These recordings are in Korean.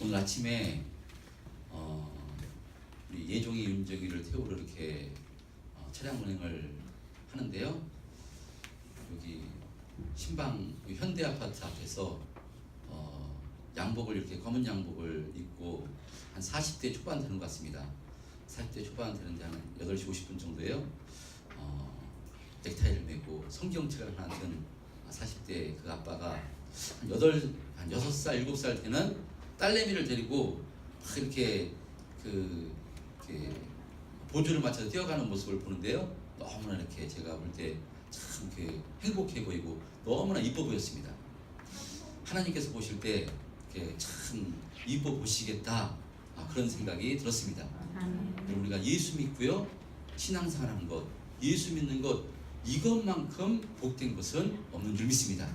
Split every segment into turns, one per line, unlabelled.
오늘 아침에 우리 예종이 윤정이를 태우러 이렇게 차량 운행을 하는데요. 여기 신방 현대 아파트 앞에서 양복을 이렇게 검은 양복을 입고 한 40대 초반 되는 것 같습니다. 40대 초반 되는데 한 8시 50분 정도예요. 넥타이를 메고 성경책을 하나 든 40대 그 아빠가 한 6살, 7살 되는 딸내미를 데리고 막 이렇게 보조를 맞춰서 뛰어가는 모습을 보는데요. 너무나 이렇게 제가 볼 때 참 행복해 보이고 너무나 이뻐 보였습니다. 하나님께서 보실 때 참 이뻐 보시겠다, 그런 생각이 들었습니다. 우리가 예수 믿고요, 신앙생활하는 것, 예수 믿는 것, 이것만큼 복된 것은 없는 줄 믿습니다.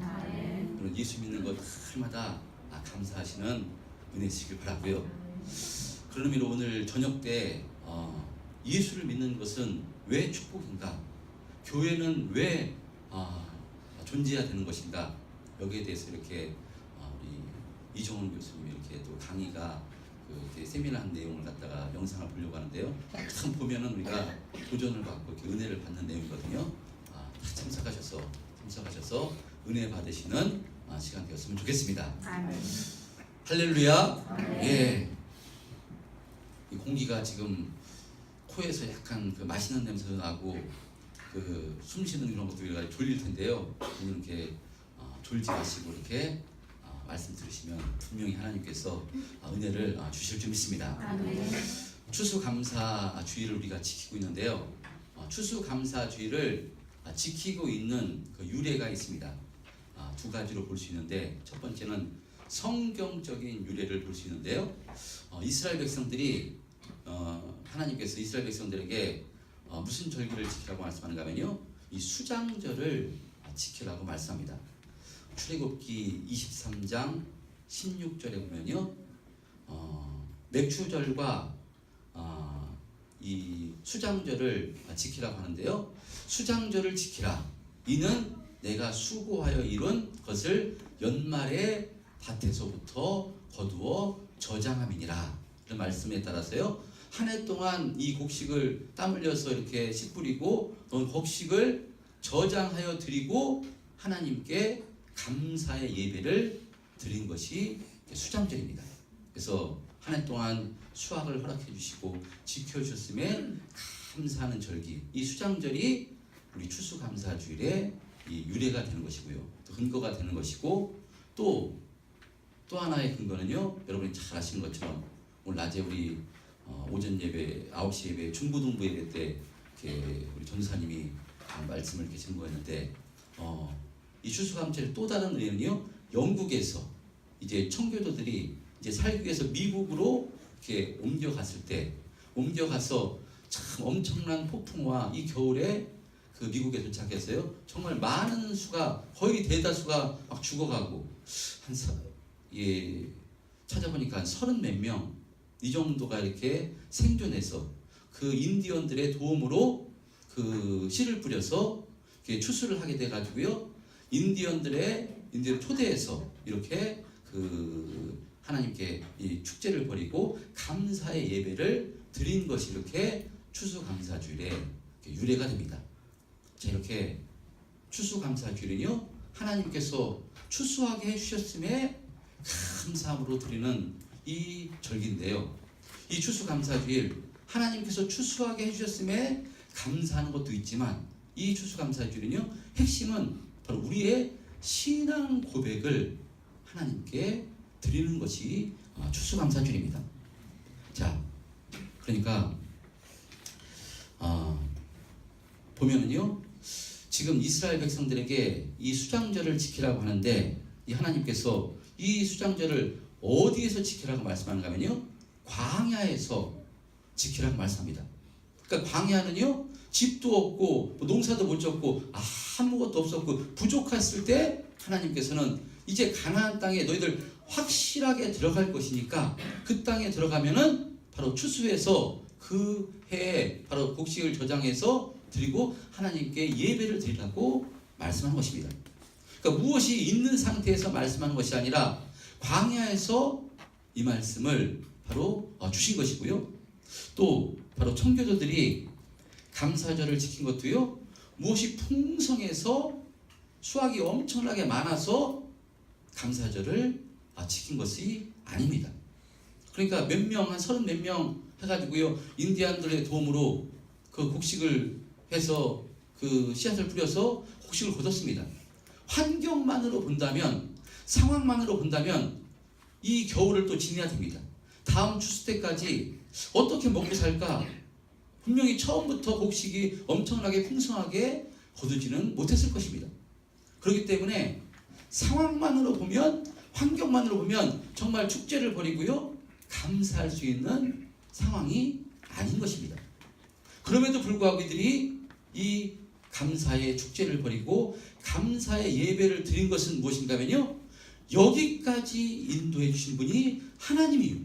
그런 예수 믿는 것 날마다 감사하시는 은혜 있으시길 바라고요. 그런 의미로 오늘 저녁 때 예수를 믿는 것은 왜 축복인가? 교회는 왜 존재해야 되는 것인가? 여기에 대해서 이렇게 우리 이정훈 교수님이 이렇게 또 강의가 이렇게 세미나한 내용을 갖다가 영상을 보려고 하는데요. 참 보면은 우리가 도전을 받고 이렇게 은혜를 받는 내용이거든요. 다 참석하셔서 은혜 받으시는 시간 되었으면 좋겠습니다. 아멘. 할렐루야. 아멘. 예. 이 공기가 지금 코에서 약간 맛있는 냄새도 나고 숨 쉬는 이런 것들이 졸릴 텐데요. 오늘 이렇게 졸지 마시고 이렇게 말씀 들으시면 분명히 하나님께서 은혜를 주실 줄 믿습니다. 아멘. 추수감사주의를 우리가 지키고 있는데요. 추수감사주의를 지키고 있는 그 유래가 있습니다. 두 가지로 볼 수 있는데, 첫 번째는 성경적인 유래를 볼 수 있는데요. 이스라엘 백성들이 하나님께서 이스라엘 백성들에게 무슨 절기를 지키라고 말씀하는가 하면요, 이 수장절을 지키라고 말씀합니다. 출애굽기 23장 16절에 보면요, 맥추절과 이 수장절을 지키라고 하는데요. 수장절을 지키라. 이는 내가 수고하여 이룬 것을 연말에 밭에서부터 거두어 저장함이니라. 이런 말씀에 따라서요, 한 해 동안 이 곡식을 땀 흘려서 이렇게 씨 뿌리고 곡식을 저장하여 드리고 하나님께 감사의 예배를 드린 것이 수장절입니다. 그래서 한 해 동안 수확을 허락해 주시고 지켜주셨음에 감사하는 절기, 이 수장절이 우리 추수감사주일의 이 유래가 되는 것이고요, 또 근거가 되는 것이고, 또 하나의 근거는요, 여러분이 잘 아시는 것처럼 오늘 낮에 우리 오전 예배, 9시 예배, 중고등부 예배 때 이렇게 우리 전사님이 말씀을 이렇게 증거했는데, 이 추수감사의 또 다른 의미는요, 영국에서 이제 청교도들이 이제 살기 위해서 미국으로 이렇게 옮겨가서 참 엄청난 폭풍과 이 겨울에 그 미국에 도착해서요, 정말 많은 수가, 거의 대다수가 막 죽어가고, 찾아보니까 한 30몇 명 이 정도가 이렇게 생존해서 그 인디언들의 도움으로 그 씨를 뿌려서 이렇게 추수를 하게 돼가지고요, 인디언들을 초대해서 이렇게 하나님께 이 축제를 벌이고 감사의 예배를 드린 것이 이렇게 추수감사주일의 유래가 됩니다. 자, 이렇게 추수감사주일은요, 하나님께서 추수하게 해주셨음에 감사함으로 드리는 이 절기인데요. 이 추수감사주일, 하나님께서 추수하게 해주셨음에 감사하는 것도 있지만, 이 추수감사주일은요, 핵심은 바로 우리의 신앙 고백을 하나님께 드리는 것이 추수감사주일입니다. 자, 그러니까 보면은요, 지금 이스라엘 백성들에게 이 수장절을 지키라고 하는데, 이 하나님께서 이 수장절을 어디에서 지키라고 말씀하는가 하면요, 광야에서 지키라고 말씀합니다. 그러니까 광야는요, 집도 없고 농사도 못 졌고 아무것도 없었고 부족했을 때 하나님께서는 이제 가나안 땅에 너희들 확실하게 들어갈 것이니까 그 땅에 들어가면은 바로 추수해서 그 해에 바로 곡식을 저장해서 드리고 하나님께 예배를 드리라고 말씀한 것입니다. 그러니까 무엇이 있는 상태에서 말씀하는 것이 아니라 광야에서 이 말씀을 바로 주신 것이고요. 또 바로 청교도들이 감사절을 지킨 것도요, 무엇이 풍성해서 수확이 엄청나게 많아서 감사절을 지킨 것이 아닙니다. 그러니까 몇 명, 한 30 몇 명 해가지고요, 인디안들의 도움으로 그 곡식을 해서 그 씨앗을 뿌려서 곡식을 거뒀습니다. 환경만으로 본다면, 상황만으로 본다면 이 겨울을 또 지내야 됩니다. 다음 추수 때까지 어떻게 먹고 살까? 분명히 처음부터 곡식이 엄청나게 풍성하게 거두지는 못했을 것입니다. 그렇기 때문에 상황만으로 보면, 환경만으로 보면 정말 축제를 벌이고요, 감사할 수 있는 상황이 아닌 것입니다. 그럼에도 불구하고 이들이 이 감사의 축제를 벌이고 감사의 예배를 드린 것은 무엇인가 하면요, 여기까지 인도해 주신 분이 하나님이요,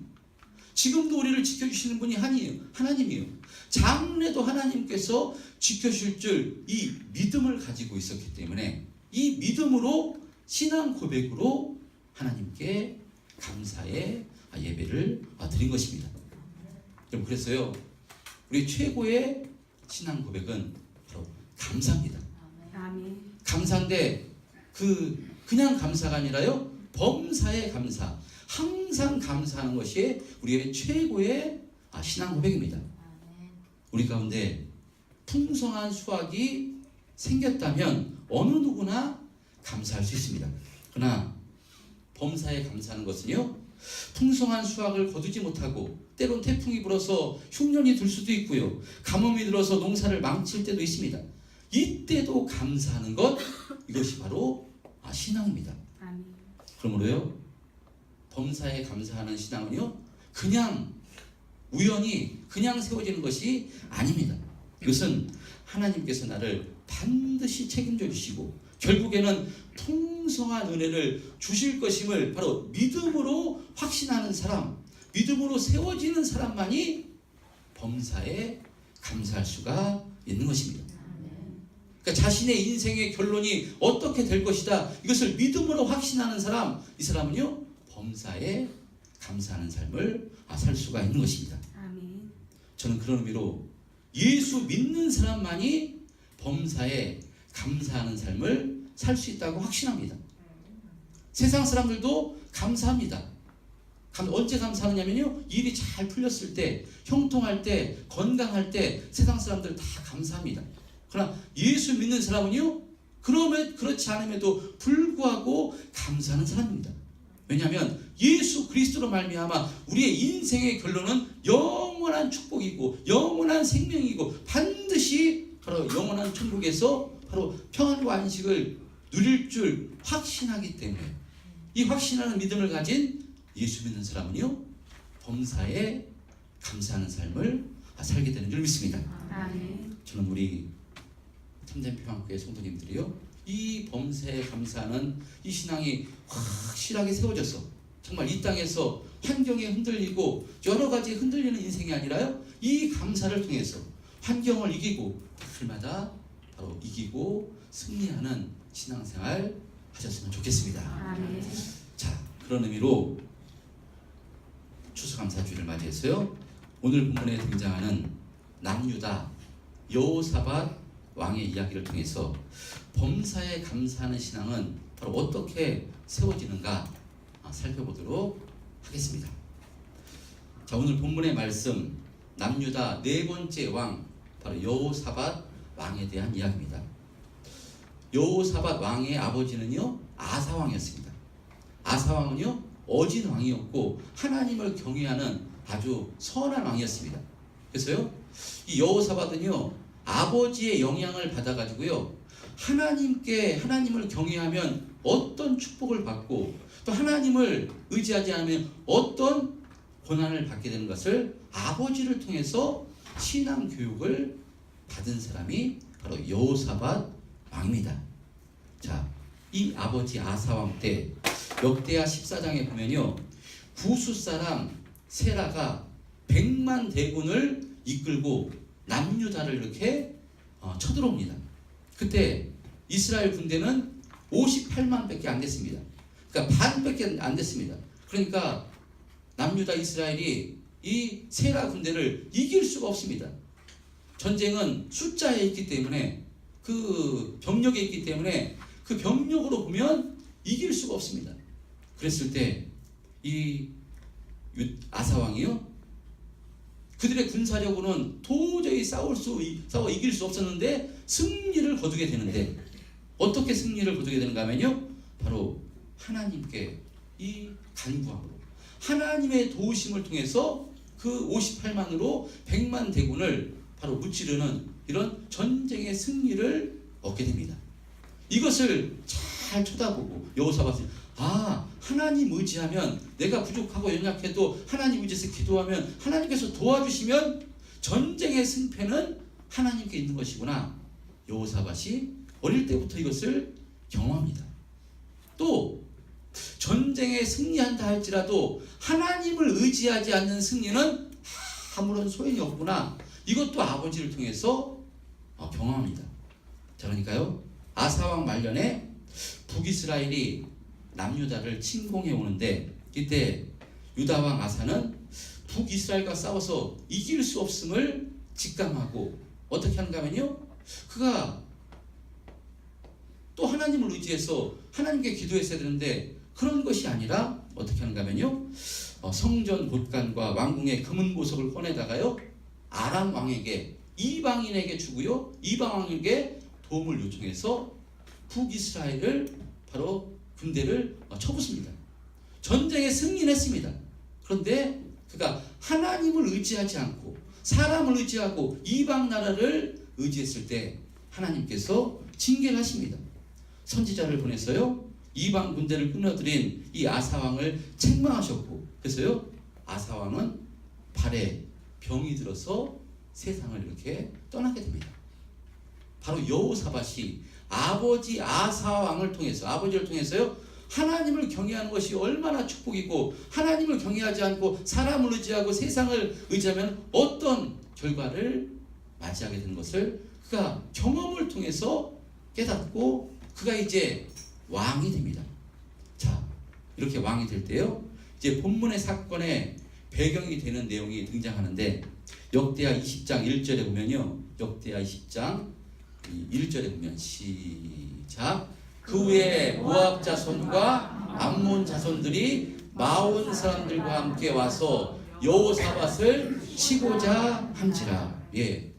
지금도 우리를 지켜주시는 분이 하나님이요, 장래도 하나님께서 지켜주실 줄 이 믿음을 가지고 있었기 때문에 이 믿음으로, 신앙 고백으로 하나님께 감사의 예배를 드린 것입니다. 여러분, 그래서요, 우리 최고의 신앙 고백은 바로 감사입니다.
아멘.
감사인데 그냥 감사가 아니라요, 범사의 감사, 항상 감사하는 것이 우리의 최고의 신앙 고백입니다. 우리 가운데 풍성한 수확이 생겼다면 어느 누구나 감사할 수 있습니다. 그러나 범사에 감사하는 것은요, 풍성한 수확을 거두지 못하고 때론 태풍이 불어서 흉년이 들 수도 있고요, 가뭄이 들어서 농사를 망칠 때도 있습니다. 이때도 감사하는 것, 이것이 바로 신앙입니다.
아멘.
그러므로요, 범사에 감사하는 신앙은요, 그냥 우연히 그냥 세워지는 것이 아닙니다. 이것은 하나님께서 나를 반드시 책임져 주시고 결국에는 풍성한 은혜를 주실 것임을 바로 믿음으로 확신하는 사람, 믿음으로 세워지는 사람만이 범사에 감사할 수가 있는 것입니다. 그러니까 자신의 인생의 결론이 어떻게 될 것이다, 이것을 믿음으로 확신하는 사람, 이 사람은요, 범사에 감사하는 삶을 살 수가 있는 것입니다.
아멘.
저는 그런 의미로 예수 믿는 사람만이 범사에 감사하는 삶을 살 수 있다고 확신합니다. 세상 사람들도 감사합니다. 언제 감사하느냐면요, 일이 잘 풀렸을 때, 형통할 때, 건강할 때 세상 사람들 다 감사합니다. 그러나 예수 믿는 사람은요, 그렇지 않음에도 불구하고 감사하는 사람입니다. 왜냐하면 예수 그리스도로 말미암아 우리의 인생의 결론은 영원한 축복이고 영원한 생명이고 반드시 바로 영원한 천국에서 바로 평안과 안식을 누릴 줄 확신하기 때문에 이 확신하는 믿음을 가진 예수 믿는 사람은요, 범사에 감사하는 삶을 살게 되는 줄 믿습니다.
아멘.
저는 우리 참된 평안교회 성도님들이요, 이 범사에 감사하는 이 신앙이 확실하게 세워져서 정말 이 땅에서 환경에 흔들리고 여러 가지 흔들리는 인생이 아니라요, 이 감사를 통해서 환경을 이기고 날마다 바로 이기고 승리하는 신앙생활 하셨으면 좋겠습니다.
아멘.
자, 그런 의미로 추수감사주를 맞이해서요, 오늘 본문에 등장하는 남유다 여호사밧 왕의 이야기를 통해서 범사에 감사하는 신앙은 바로 어떻게 세워지는가 살펴보도록 하겠습니다. 자, 오늘 본문의 말씀, 남유다 네 번째 왕, 바로 여호사밧 왕에 대한 이야기입니다. 여호사밧 왕의 아버지는요, 아사 왕이었습니다. 아사 왕은요, 어진 왕이었고 하나님을 경외하는 아주 선한 왕이었습니다. 그래서요, 이 여호사밧은요, 아버지의 영향을 받아가지고요, 하나님을 경외하면 어떤 축복을 받고 또 하나님을 의지하지 않으면 어떤 고난을 받게 되는 것을 아버지를 통해서 신앙 교육을 받은 사람이 바로 여호사밧 왕입니다. 자, 이 아버지 아사 왕 때 역대하 14장에 보면요, 구스 사람 세라가 100만 대군을 이끌고 남유다를 이렇게 쳐들어옵니다. 그때 이스라엘 군대는 58만 밖에 안 됐습니다. 그러니까 반밖에 안 됐습니다. 그러니까 남유다 이스라엘이 이 세라 군대를 이길 수가 없습니다. 전쟁은 숫자에 있기 때문에 그 병력에 있기 때문에 그 병력으로 보면 이길 수가 없습니다. 그랬을 때 이 아사왕이요, 그들의 군사력으로는 도저히 싸워 이길 수 없었는데 승리를 거두게 되는데, 어떻게 승리를 거두게 되는가 하면요, 바로 하나님께 이 간구함으로, 하나님의 도우심을 통해서 그 58만으로 100만 대군을 바로 무찌르는 이런 전쟁의 승리를 얻게 됩니다. 이것을 잘 쳐다보고 여호사밧이, 하나님 의지하면, 내가 부족하고 연약해도 하나님 의지해서 기도하면 하나님께서 도와주시면 전쟁의 승패는 하나님께 있는 것이구나. 여호사밧이 어릴 때부터 이것을 경험합니다. 또 전쟁에 승리한다 할지라도 하나님을 의지하지 않는 승리는 아무런 소용이 없구나. 이것도 아버지를 통해서 경험합니다. 자, 그러니까요, 아사왕 말년에 북이스라엘이 남유다를 침공해 오는데, 이때 유다왕 아사는 북이스라엘과 싸워서 이길 수 없음을 직감하고 어떻게 하는가 하면요, 그가 또 하나님을 의지해서 하나님께 기도했어야 되는데 그런 것이 아니라 어떻게 하는가 하면요, 성전 곳간과 왕궁의 금은 보석을 꺼내다가요, 아람 왕에게, 이방인에게 주고요, 이방 왕에게 도움을 요청해서 북이스라엘을 바로 군대를 쳐붓습니다. 전쟁에 승리했습니다. 그런데 그가 하나님을 의지하지 않고 사람을 의지하고 이방 나라를 의지했을 때 하나님께서 징계를 하십니다. 선지자를 보내서요, 이방 군대를 끌어들인 이 아사왕을 책망하셨고, 그래서요, 아사왕은 발에 병이 들어서 세상을 이렇게 떠나게 됩니다. 바로 여호사밧이 아버지 아사왕을 통해서, 아버지를 통해서요, 하나님을 경외하는 것이 얼마나 축복이고, 하나님을 경외하지 않고 사람을 의지하고 세상을 의지하면 어떤 결과를 맞이하게 되는 것을 그가 경험을 통해서 깨닫고, 그가 이제 왕이 됩니다. 자, 이렇게 왕이 될 때요, 이제 본문의 사건의 배경이 되는 내용이 등장하는데, 역대하 20장 1절에 보면요, 역대하 20장 1절에 보면 시작. 그 후에 모압 자손과 암몬 자손들이 마온 사람들과 함께 와서 여호사밧을 치고자 함지라. 예,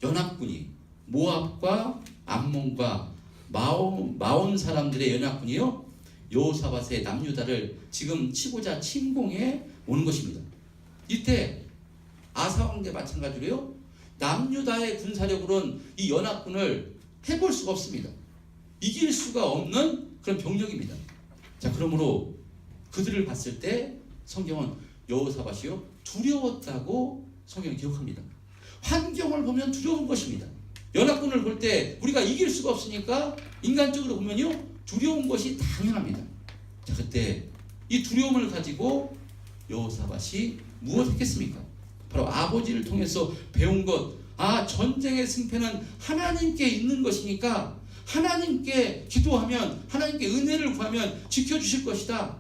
연합군이 모압과 암몬과 마온 사람들의 연합군이요, 여호사밧의 남유다를 지금 치고자 침공해 오는 것입니다. 이때 아사왕대 마찬가지로요, 남유다의 군사력으로는 이 연합군을 해볼 수가 없습니다. 이길 수가 없는 그런 병력입니다. 자, 그러므로 그들을 봤을 때 성경은 여호사밧이요, 두려웠다고 성경이 기록합니다. 환경을 보면 두려운 것입니다. 연합군을 볼 때 우리가 이길 수가 없으니까 인간적으로 보면요, 두려운 것이 당연합니다. 자, 그때 이 두려움을 가지고 여호사밧이 무엇을 했겠습니까? 바로 아버지를 통해서 배운 것, 전쟁의 승패는 하나님께 있는 것이니까 하나님께 기도하면, 하나님께 은혜를 구하면 지켜주실 것이다.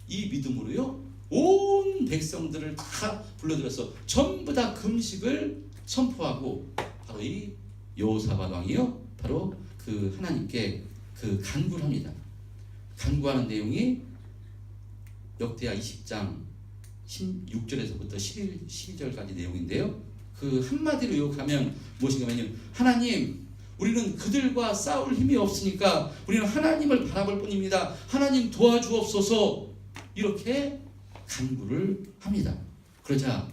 이 믿음으로요, 온 백성들을 다 불러들여서 전부 다 금식을 선포하고, 바로 이 여호사밧 왕이요, 바로 그 하나님께 그 간구를 합니다. 간구하는 내용이 역대하 20장 16절에서부터 12절까지 내용인데요, 그 한마디로 요약하면 무엇인가면요, 하나님, 우리는 그들과 싸울 힘이 없으니까 우리는 하나님을 바라볼 뿐입니다. 하나님 도와주옵소서. 이렇게 간구를 합니다. 그러자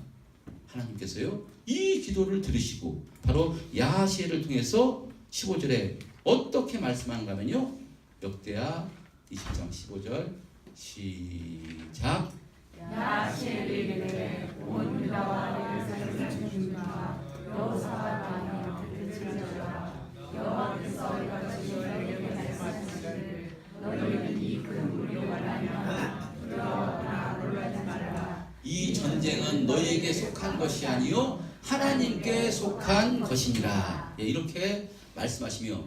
하나님께서요, 이 기도를 들으시고 바로 야시엘을 통해서 15절에 어떻게 말씀하는가 하면요, 역대하 20장 15절 시작.
야시엘이 이르되 온 유다와 예루살렘 주민아 여호사밧 왕이 그를 들으라. 여호와께서 이같이 너희에게 말씀하시기를 너희는 이 큰 무리로 말하면 두려워하거나 놀라지 말라.
이 전쟁은 너희에게 속한 것이 아니요 하나님께 속한 것이니라. 예, 이렇게 말씀하시며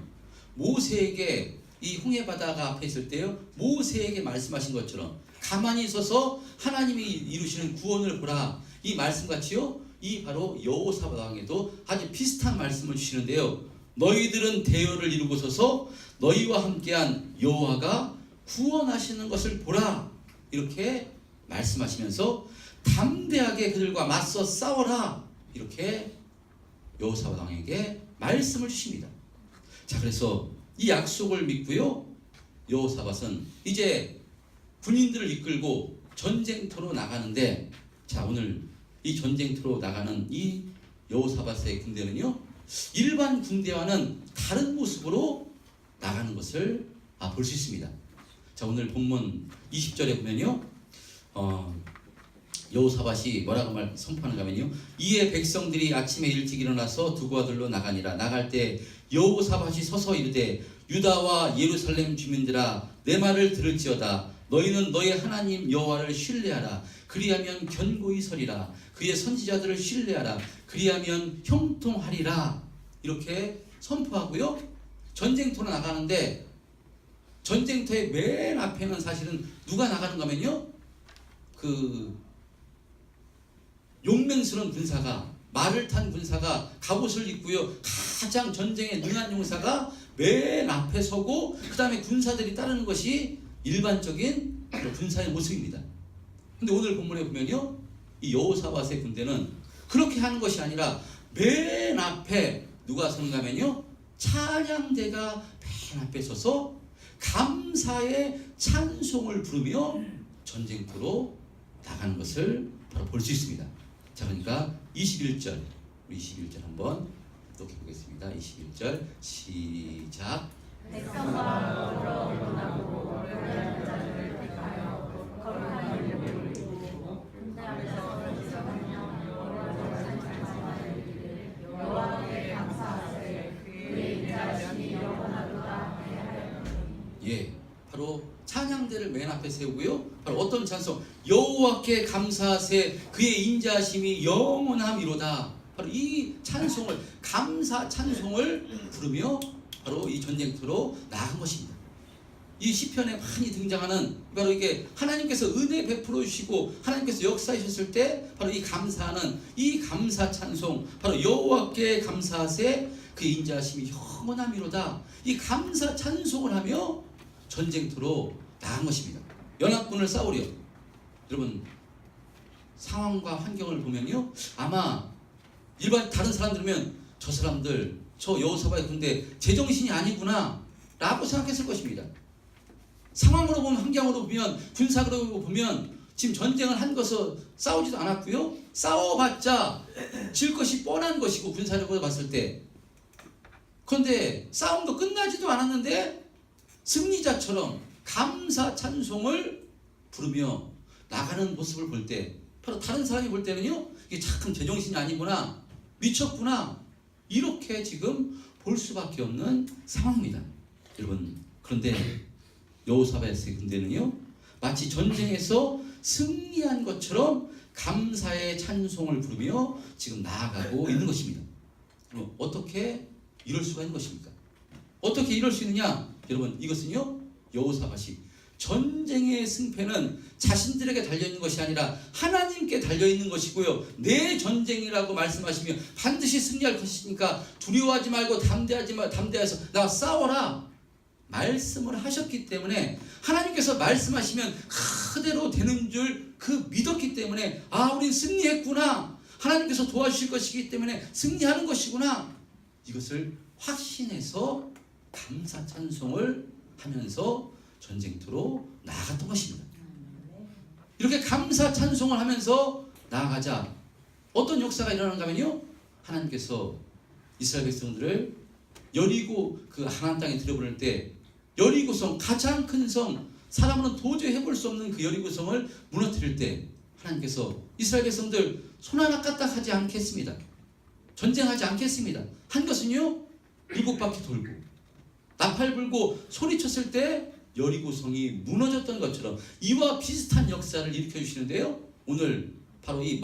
모세에게 이 홍해 바다가 앞에 있을 때요 모세에게 말씀하신 것처럼 가만히 있어서 하나님이 이루시는 구원을 보라 이 말씀같이요 이 바로 여호사밧 왕에도 아주 비슷한 말씀을 주시는데요 너희들은 대열을 이루고 서서 너희와 함께한 여호와가 구원하시는 것을 보라 이렇게 말씀하시면서 담대하게 그들과 맞서 싸워라 이렇게 여호사밧 왕에게 말씀을 주십니다. 자 그래서 이 약속을 믿고요 여호사밧은 이제 군인들을 이끌고 전쟁터로 나가는데 자 오늘 이 전쟁터로 나가는 이 여호사밧의 군대는요 일반 군대와는 다른 모습으로 나가는 것을 볼 수 있습니다. 자 오늘 본문 20절에 보면요 여호사밧이 뭐라고 선포하는가 하면요 이에 백성들이 아침에 일찍 일어나서 두 아들로 나가니라 나갈 때 여호사밧이 서서 이르되 유다와 예루살렘 주민들아 내 말을 들을지어다 너희는 너희 하나님 여호와를 신뢰하라 그리하면 견고히 서리라 그의 선지자들을 신뢰하라 그리하면 형통하리라 이렇게 선포하고요 전쟁터로 나가는데 전쟁터의 맨 앞에는 사실은 누가 나가는가 하면요 그 용맹스러운 군사가 말을 탄 군사가 갑옷을 입고요 가장 전쟁에 능한 용사가 맨 앞에 서고 그 다음에 군사들이 따르는 것이 일반적인 군사의 모습입니다. 근데 오늘 본문에 보면요 이 여호사밧의 군대는 그렇게 하는 것이 아니라 맨 앞에 누가 서는가 하면요 찬양대가 맨 앞에 서서 감사의 찬송을 부르며 전쟁터로 나가는 것을 바로 볼 수 있습니다. 자 그러니까 21절 우리 21절 한번 독해 보겠습니다. 21절 시작
백성과 더러 일어나고 요리하는 자들을 택하여 거룩한 이름을 올리고 군대하면서 기성하며 여호와를 찬양하여 이르되 여호와께 감사하세 그의 인자하심이 영원하도다 하였더니
예 바로 찬양대를 맨 앞에 세우고요 바로 어떤 찬송 여호와께 감사하세 그의 인자하심이 영원함이로다 바로 이 찬송을 감사 찬송을 부르며 바로 이 전쟁터로 나간 것입니다. 이 시편에 많이 등장하는 바로 이게 하나님께서 은혜 베풀어 주시고 하나님께서 역사하셨을 때 바로 이 감사하는 이 감사 찬송 바로 여호와께 감사하세 그의 인자하심이 영원함이로다 이 감사 찬송을 하며 전쟁터로 나간 것입니다. 연합군을 싸우려 여러분 상황과 환경을 보면요 아마 일반 다른 사람들이면 저 사람들 저 여호사밧의 군대 제정신이 아니구나 라고 생각했을 것입니다. 상황으로 보면 환경으로 보면 군사적으로 보면 지금 전쟁을 한 것을 싸우지도 않았고요 싸워봤자 질 것이 뻔한 것이고 군사력으로 봤을 때 그런데 싸움도 끝나지도 않았는데 승리자처럼 감사 찬송을 부르며 나가는 모습을 볼 때 바로 다른 사람이 볼 때는요 이게 참 제정신이 아니구나 미쳤구나 이렇게 지금 볼 수밖에 없는 상황입니다. 여러분 그런데 여호사밧의 군대는요 마치 전쟁에서 승리한 것처럼 감사의 찬송을 부르며 지금 나아가고 있는 것입니다. 그럼 어떻게 이럴 수가 있는 것입니까? 어떻게 이럴 수 있느냐? 여러분 이것은요 여호사밧이 전쟁의 승패는 자신들에게 달려있는 것이 아니라 하나님께 달려있는 것이고요 내 전쟁이라고 말씀하시며 반드시 승리할 것이니까 두려워하지 말고 담대해서 나와 싸워라 말씀을 하셨기 때문에 하나님께서 말씀하시면 그대로 되는 줄 그 믿었기 때문에 우린 승리했구나 하나님께서 도와주실 것이기 때문에 승리하는 것이구나 이것을 확신해서 감사 찬송을 하면서 전쟁터로 나아갔던 것입니다. 이렇게 감사 찬송을 하면서 나아가자 어떤 역사가 일어나는가 하면요 하나님께서 이스라엘 백성들을 여리고 그 하나님 땅에 들여보낼 때 여리고성 가장 큰 성 사람으로는 도저히 해볼 수 없는 그 여리고성을 무너뜨릴 때 하나님께서 이스라엘 백성들 손 하나 까딱하지 않겠습니다. 전쟁하지 않겠습니다. 한 것은요 7바퀴 돌고 나팔 불고 소리쳤을 때 여리고성이 무너졌던 것처럼 이와 비슷한 역사를 일으켜 주시는데요 오늘 바로 이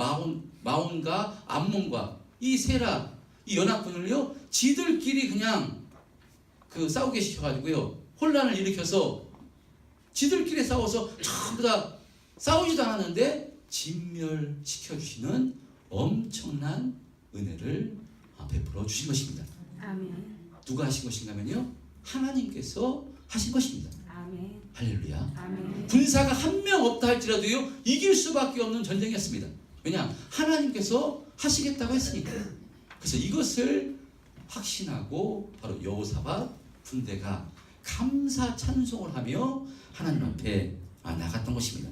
마온과 암몬과 이 세라 이 연합군을요 지들끼리 그냥 그 싸우게 시켜가지고요 혼란을 일으켜서 지들끼리 싸워서 전부 다 싸우지도 않았는데 진멸시켜주시는 엄청난 은혜를 베풀어 주신 것입니다.
아멘.
누가 하신 것인가면요, 하나님께서 하신 것입니다.
아멘.
할렐루야.
아멘.
군사가 한 명 없다 할지라도요 이길 수밖에 없는 전쟁이었습니다. 왜냐? 하나님께서 하시겠다고 했으니까. 그래서 이것을 확신하고 바로 여호사밧 군대가 감사 찬송을 하며 하나님 앞에 나갔던 것입니다.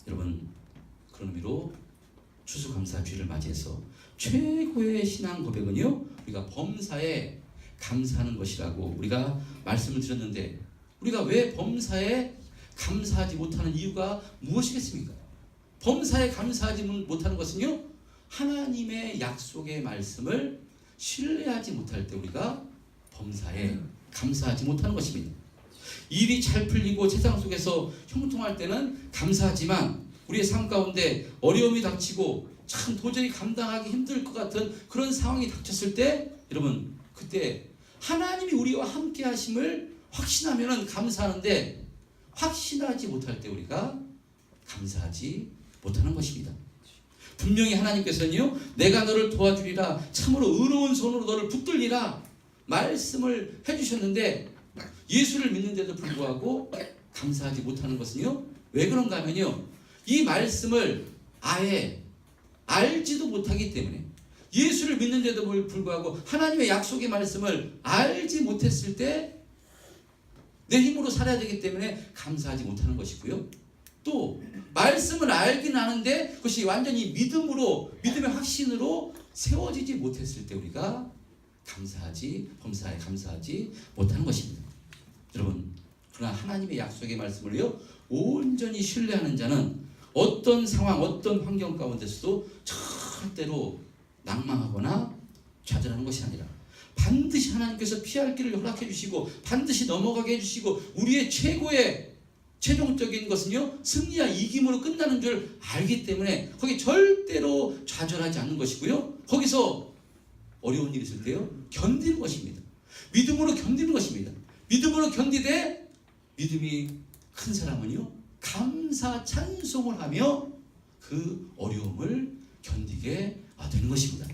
여러분, 그런 의미로 추수감사주의를 맞이해서 최고의 신앙 고백은요, 우리가 범사에 감사하는 것이라고 우리가 말씀을 드렸는데, 우리가 왜 범사에 감사하지 못하는 이유가 무엇이겠습니까? 범사에 감사하지 못하는 것은요, 하나님의 약속의 말씀을 신뢰하지 못할 때 우리가 범사에 감사하지 못하는 것입니다. 일이 잘 풀리고 세상 속에서 형통할 때는 감사하지만 우리의 삶 가운데 어려움이 닥치고 참 도저히 감당하기 힘들 것 같은 그런 상황이 닥쳤을 때, 여러분, 그때 하나님이 우리와 함께 하심을 확신하면 감사하는데, 확신하지 못할 때 우리가 감사하지 못하는 것입니다. 분명히 하나님께서는요, 내가 너를 도와주리라, 참으로 의로운 손으로 너를 붙들리라 말씀을 해주셨는데, 예수를 믿는데도 불구하고 감사하지 못하는 것은요, 왜 그런가 하면요, 이 말씀을 아예 알지도 못하기 때문에, 예수를 믿는데도 불구하고 하나님의 약속의 말씀을 알지 못했을 때 내 힘으로 살아야 되기 때문에 감사하지 못하는 것이고요. 또 말씀을 알긴 아는데 그것이 완전히 믿음의 확신으로 세워지지 못했을 때 우리가 범사에 감사하지 못하는 것입니다. 여러분, 그러나 하나님의 약속의 말씀을요 온전히 신뢰하는 자는 어떤 상황, 어떤 환경 가운데서도 절대로 낭망하거나 좌절하는 것이 아니라 반드시 하나님께서 피할 길을 허락해 주시고 반드시 넘어가게 해주시고, 우리의 최종적인 것은요 승리와 이김으로 끝나는 줄 알기 때문에 거기 절대로 좌절하지 않는 것이고요, 거기서 어려운 일이 있을 때요 견디는 것입니다. 믿음으로 견디는 것입니다. 믿음으로 견디되 믿음이 큰 사람은요 감사 찬송을 하며 그 어려움을 견디게 되는 것입니다.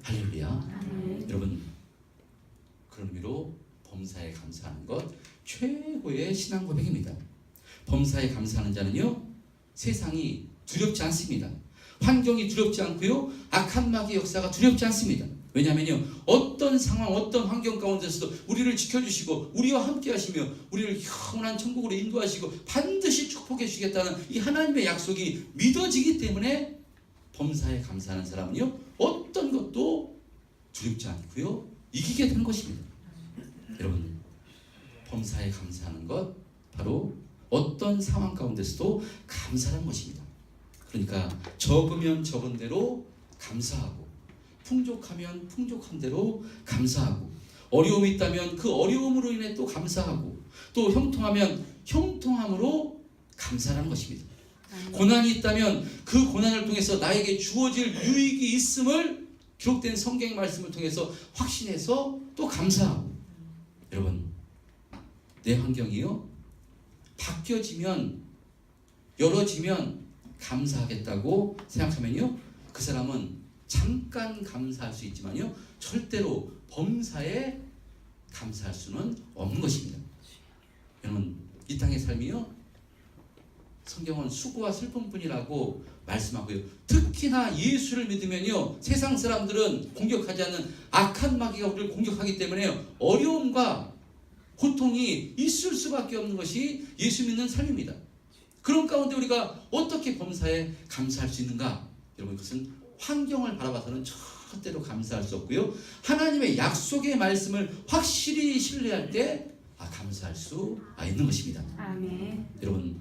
할렐루야. 여러분, 그런 의미로 범사에 감사하는 것 최고의 신앙 고백입니다. 범사에 감사하는 자는요 세상이 두렵지 않습니다. 환경이 두렵지 않고요 악한 마귀의 역사가 두렵지 않습니다. 왜냐하면요 어떤 상황, 어떤 환경 가운데서도 우리를 지켜주시고 우리와 함께 하시며 우리를 영원한 천국으로 인도하시고 반드시 축복해 주시겠다는 이 하나님의 약속이 믿어지기 때문에 범사에 감사하는 사람은요 어떤 것도 두렵지 않고요 이기게 되는 것입니다. 여러분, 범사에 감사하는 것 바로 어떤 상황 가운데서도 감사하는 것입니다. 그러니까 적으면 적은 대로 감사하고, 풍족하면 풍족한 대로 감사하고, 어려움이 있다면 그 어려움으로 인해 또 감사하고, 또 형통하면 형통함으로 감사하는 것입니다. 고난이 있다면 그 고난을 통해서 나에게 주어질 유익이 있음을 기록된 성경의 말씀을 통해서 확신해서 또 감사하고. 여러분, 내 환경이요 바뀌어지면, 열어지면 감사하겠다고 생각하면요 그 사람은 잠깐 감사할 수 있지만요 절대로 범사에 감사할 수는 없는 것입니다. 여러분, 이 땅의 삶이요 성경은 수고와 슬픔뿐이라고 말씀하고요, 특히나 예수를 믿으면요 세상 사람들은 공격하지 않는 악한 마귀가 우리를 공격하기 때문에 어려움과 고통이 있을 수밖에 없는 것이 예수 믿는 삶입니다. 그런 가운데 우리가 어떻게 범사에 감사할 수 있는가? 여러분, 그것은 환경을 바라봐서는 절대로 감사할 수 없고요, 하나님의 약속의 말씀을 확실히 신뢰할 때 감사할 수 있는 것입니다.
아멘.
여러분,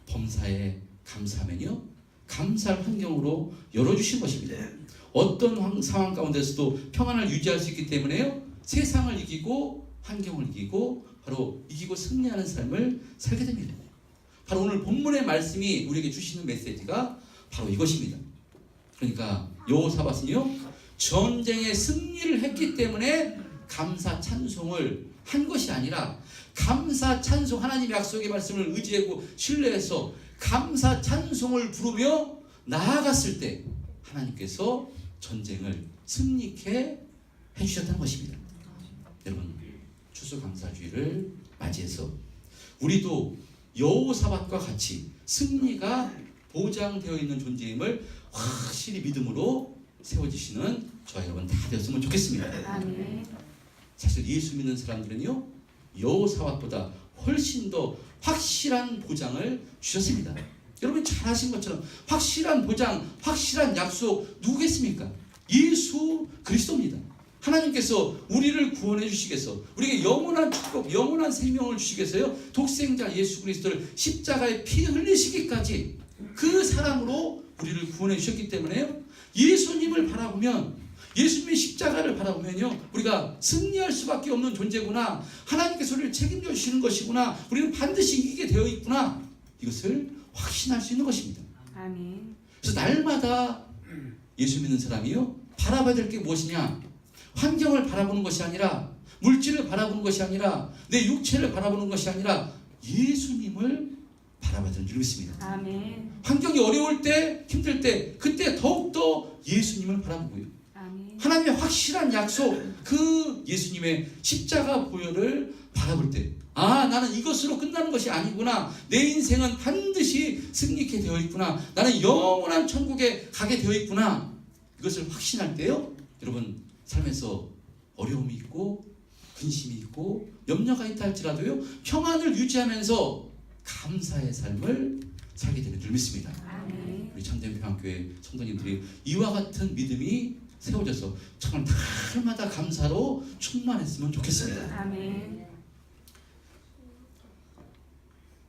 범사에 감사하면요 감사할 환경으로 열어주신 것입니다. 어떤 상황 가운데서도 평안을 유지할 수 있기 때문에요 세상을 이기고 환경을 이기고 바로 이기고 승리하는 삶을 살게 됩니다. 바로 오늘 본문의 말씀이 우리에게 주시는 메시지가 바로 이것입니다. 그러니까 여호사밧은요 전쟁에 승리를 했기 때문에 감사 찬송을 한 것이 아니라 감사 찬송, 하나님의 약속의 말씀을 의지하고 신뢰해서 감사 찬송을 부르며 나아갔을 때 하나님께서 전쟁을 승리케 해주셨다는 것입니다. 여러분, 추수감사주의를 맞이해서 우리도 여호사밧과 같이 승리가 보장되어 있는 존재임을 확실히 믿음으로 세워지시는 저와 여러분 다 되었으면 좋겠습니다.
아멘.
사실 예수 믿는 사람들은요, 여호사밧보다 훨씬 더 확실한 보장을 주셨습니다. 여러분 잘 아신 것처럼 확실한 보장, 확실한 약속 누구겠습니까? 예수 그리스도입니다. 하나님께서 우리를 구원해 주시겠어, 우리에게 영원한 축복, 영원한 생명을 주시겠어요? 독생자 예수 그리스도를 십자가에 피 흘리시기까지 그 사랑으로 우리를 구원해 주셨기 때문에요, 예수님을 바라보면, 예수님의 십자가를 바라보면요, 우리가 승리할 수밖에 없는 존재구나, 하나님께서 우리를 책임져 주시는 것이구나, 우리는 반드시 이기게 되어 있구나, 이것을 확신할 수 있는 것입니다.
아멘.
그래서 날마다 예수 믿는 사람이요, 바라봐야 될 게 무엇이냐? 환경을 바라보는 것이 아니라, 물질을 바라보는 것이 아니라, 내 육체를 바라보는 것이 아니라 예수님을 바라봐야 되는 줄 믿습니다.
아멘.
환경이 어려울 때, 힘들 때, 그때 더욱더 예수님을 바라보고요,
아멘.
하나님의 확실한 약속, 그 예수님의 십자가 보혈을 바라볼 때, 아, 나는 이것으로 끝나는 것이 아니구나, 내 인생은 반드시 승리케 되어 있구나, 나는 영원한 천국에 가게 되어 있구나, 이것을 확신할 때요, 여러분 삶에서 어려움이 있고 근심이 있고 염려가 있다 할지라도요, 평안을 유지하면서 감사의 삶을 살게 되는 줄 믿습니다.
아멘.
우리 참된 평안교회 성도님들이 이와 같은 믿음이 세워져서 정말 날마다 감사로 충만했으면 좋겠습니다.
아멘.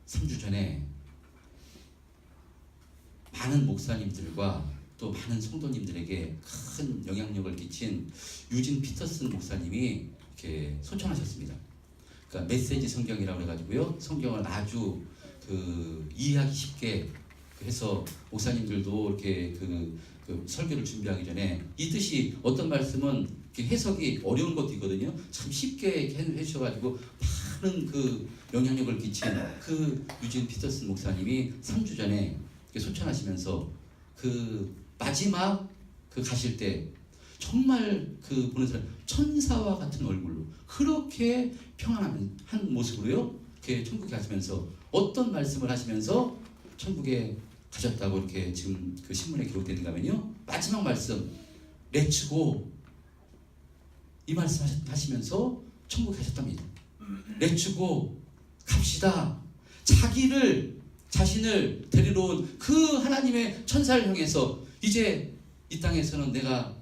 3주 전에 많은 목사님들과 또 많은 성도님들에게 큰 영향력을 끼친 유진 피터슨 목사님이 이렇게 소천하셨습니다. 그러니까 메시지 성경이라고 해가지고요, 성경을 아주 이해하기 쉽게 해서 목사님들도 이렇게 그 설교를 준비하기 전에 이 뜻이 어떤 말씀은 이렇게 해석이 어려운 것도 있거든요. 참 쉽게 해주셔가지고 많은 그 영향력을 끼친 그 유진 피터슨 목사님이 3주 전에 소천하시면서 그 마지막 그 가실 때 정말 그 보는 사람 천사와 같은 얼굴로 그렇게 평안한 한 모습으로요, 이렇게 천국에 가시면서 어떤 말씀을 하시면서 천국에 가셨다고 이렇게 지금 그 신문에 기록되는가 하면요, 마지막 말씀 렛츠고, 이 말씀 하시면서 천국에 가셨답니다. 렛츠고, 갑시다. 자신을 데리러 온 그 하나님의 천사를 향해서 이제 이 땅에서는 내가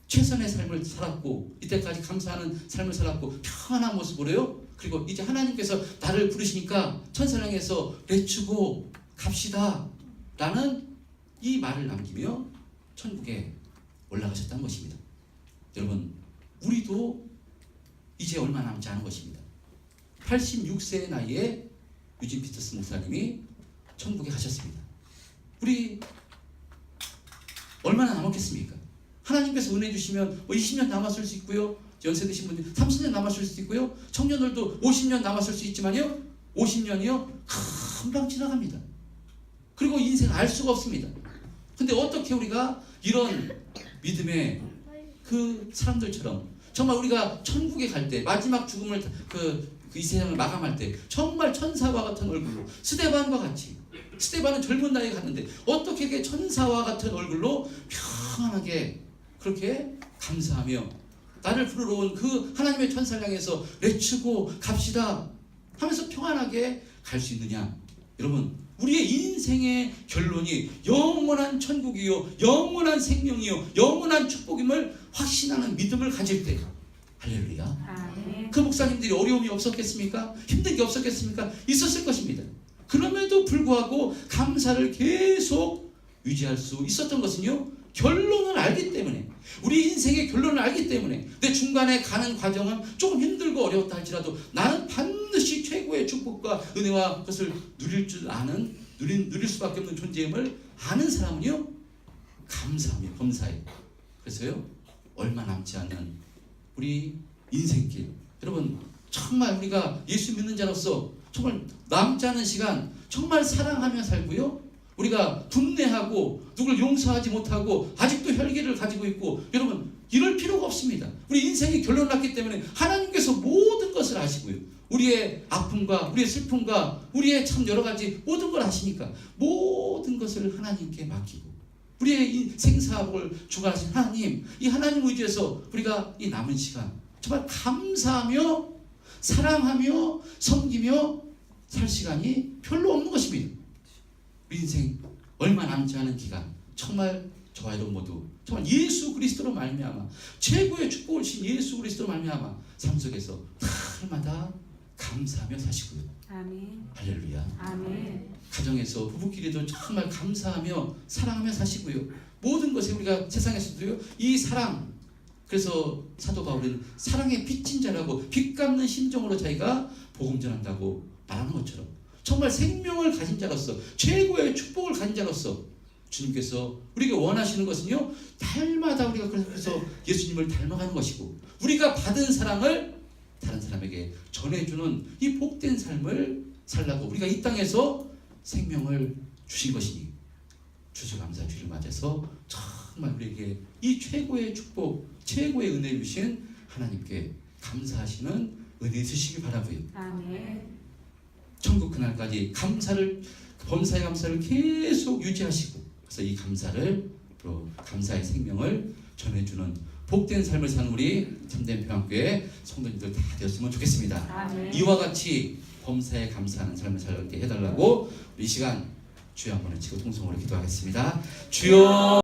최선의 삶을 살았고 이때까지 감사하는 삶을 살았고 평안한 모습으로요, 그리고 이제 하나님께서 나를 부르시니까 천사를 향해서 렛츠고 갑시다 라는 이 말을 남기며 천국에 올라가셨다는 것입니다. 여러분, 우리도 이제 얼마 남지 않은 것입니다. 86세의 나이에 유진 피터슨 목사님이 천국에 가셨습니다. 우리 얼마나 남았겠습니까? 하나님께서 은혜 주시면 20년 남았을 수 있고요, 연세 드신 분들 30년 남았을 수도 있고요, 청년들도 50년 남았을 수 있지만요, 50년이요 금방 지나갑니다. 그리고 인생 알 수가 없습니다. 근데 어떻게 우리가 이런 믿음의 그 사람들처럼 정말 우리가 천국에 갈 때 마지막 죽음을 이 세상을 마감할 때 정말 천사와 같은 얼굴로, 스데반과 같이, 스데반은 젊은 나이에 갔는데 어떻게 그 천사와 같은 얼굴로 평안하게 그렇게 감사하며 나를 부르러 온 그 하나님의 천사를 향해서 렛츠고 갑시다 하면서 평안하게 갈 수 있느냐? 여러분, 우리의 인생의 결론이 영원한 천국이요, 영원한 생명이요, 영원한 축복임을 확신하는 믿음을 가질 때, 할렐루야.
아멘.
그 목사님들이 어려움이 없었겠습니까? 힘든 게 없었겠습니까? 있었을 것입니다. 그럼에도 불구하고 감사를 계속 유지할 수 있었던 것은요, 결론을 알기 때문에, 우리 인생의 결론을 알기 때문에, 내 중간에 가는 과정은 조금 힘들고 어려웠다 할지라도 나는 반드시 최고의 축복과 은혜와 그것을 누릴 줄 아는, 누릴 수밖에 없는 존재임을 아는 사람은요, 감사하며 범사에. 그래서요, 얼마 남지 않은 우리 인생길, 여러분 정말 우리가 예수 믿는 자로서 정말 남지 않은 시간 정말 사랑하며 살고요. 우리가 분내하고 누굴 용서하지 못하고 아직도 혈기를 가지고 있고 여러분 이럴 필요가 없습니다. 우리 인생이 결론 났기 때문에 하나님께서 모든 것을 아시고요. 우리의 아픔과 우리의 슬픔과 우리의 참 여러 가지 모든 걸 아시니까 모든 것을 하나님께 맡기고 우리의 이 생사복을 주관하신 하나님, 이 하나님 의지에서 우리가 이 남은 시간 정말 감사하며 사랑하며 섬기며 살 시간이 별로 없는 것입니다. 우리 인생 얼마 남지 않은 기간 정말 저와 여러분 모두 정말 예수 그리스도로 말미암아 최고의 축복을 주신 예수 그리스도로 말미암아 삶 속에서 날마다 감사하며 사시고요.
아멘.
할렐루야.
아멘.
가정에서 부부끼리도 정말 감사하며 사랑하며 사시고요. 모든 것에 우리가 세상에서도요 이 사랑, 그래서 사도 바울은 사랑의 빚진 자라고 빚 갚는 심정으로 자기가 복음 전한다고 말하는 것처럼 정말 생명을 가진 자로서 최고의 축복을 가진 자로서 주님께서 우리에게 원하시는 것은요 날마다 우리가 그래서 예수님을 닮아가는 것이고 우리가 받은 사랑을 다른 사람에게 전해주는 이 복된 삶을 살라고 우리가 이 땅에서 생명을 주신 것이니 추수감사 주를 맞아서 정말 우리에게 이 최고의 축복 최고의 은혜 주신 하나님께 감사하시는 은혜 주시기 바라고요.
아멘.
천국 그날까지 감사를 범사의 감사를 계속 유지하시고 그래서 이 감사를 또 감사의 생명을 전해주는 복된 삶을 사는 우리 참된 평안교회 성도님들 다 되었으면 좋겠습니다.
아멘.
이와 같이 범사에 감사하는 삶을 살게 해달라고 이 시간 주여 한번 외치고 통성으로 기도하겠습니다. 주여